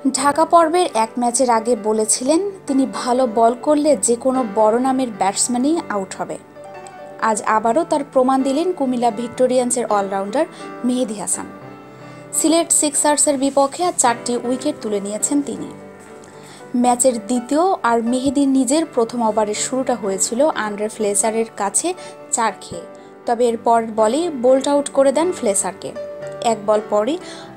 ঢাকা পর্বের এক ম্যাচের আগে বলেছিলেন তিনি ভালো বল করলে যে কোনো বড় নামের ব্যাটসম্যানই আউট হবে। আজ আবারও তার প্রমাণ দিলেন কুমিল্লা ভিক্টোরিয়ান্সের অলরাউন্ডার মেহেদী হাসান। সিলেট সিক্সার্সের বিপক্ষে আজ 4টি উইকেট তুলে নিয়েছেন তিনি। ম্যাচের দ্বিতীয় আর মেহেদীর নিজের প্রথম ওভারের শুরুটা হয়েছিল আন্ড্রে ফ্লেসারের কাছে 4 খেয়ে, তবে এর পরের বলেই বোল্ড আউট করে দেন ফ্লেসারকে। এক বল পরই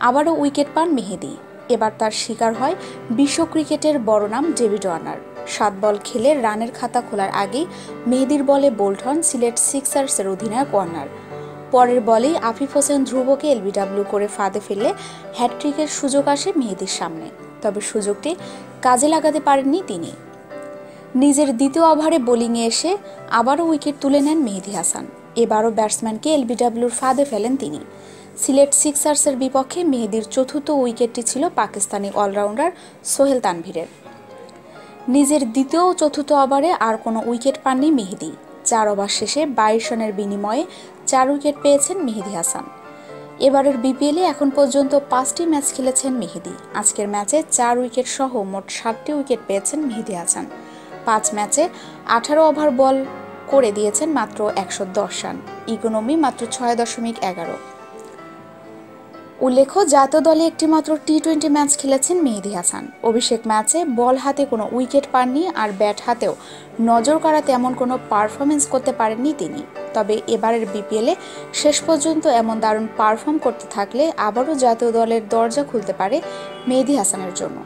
আবারও উইকেট পান মেহেদী। এবার তার শিকার হয় বিশ্ব ক্রিকেটের বড় নাম ডেভিড ওয়ার্নার। 7 বল খেলে রানের খাতা খোলার আগেই মেহেদীর বলে বোল্ড হন সিলেট সিক্সার্সের অধিনায়ক ওয়ার্নার। পরের বলেই আফিফ হোসেন ধ্রুবকে এলবিডব্লিউ করে ফাঁদে ফেললে হ্যাটট্রিকের সুযোগ আসে মেহেদীর সামনে, তবে সুযোগটি কাজে লাগাতে পারেননি তিনি। নিজের দ্বিতীয় ওভারে বোলিংয়ে এসে আবারও উইকেট তুলে নেন মেহেদী হাসান। এবারও ব্যাটসম্যানকে এলবিডব্লিউর ফাঁদে ফেলেন তিনি। সিলেট সিক্সার্সের বিপক্ষে মেহেদীর চতুর্থ উইকেটটি ছিল পাকিস্তানি অলরাউন্ডার সোহেল তানভীরের। নিজের দ্বিতীয় ও চতুর্থ ওভারে আর কোনো উইকেট পাননি মেহেদী। 4 ওভার শেষে 22 রানের বিনিময়ে 4 উইকেট পেয়েছেন মেহেদী হাসান। এবারের বিপিএলে এখন পর্যন্ত 5টি ম্যাচ খেলেছেন মেহেদী। আজকের ম্যাচে 4 উইকেট সহ মোট 7টি উইকেট পেয়েছেন মেহেদী হাসান। 5 ম্যাচে 18 ওভার বল করে দিয়েছেন মাত্র 110 রান, ইকোনমি মাত্র 6.11। উল্লেখ্য, জাতীয় দলে একটিমাত্র টি-20 ম্যাচ খেলেছেন মেহেদী হাসান। অভিষেক ম্যাচে বল হাতে কোনো উইকেট পাননি, আর ব্যাট হাতেও নজর কাড়া তেমন কোনো পারফরমেন্স করতে পারেননি তিনি। তবে এবারের বিপিএলে শেষ পর্যন্ত এমন দারুণ পারফর্ম করতে থাকলে আবারও জাতীয় দলের দরজা খুলতে পারে মেহেদী হাসানের জন্য।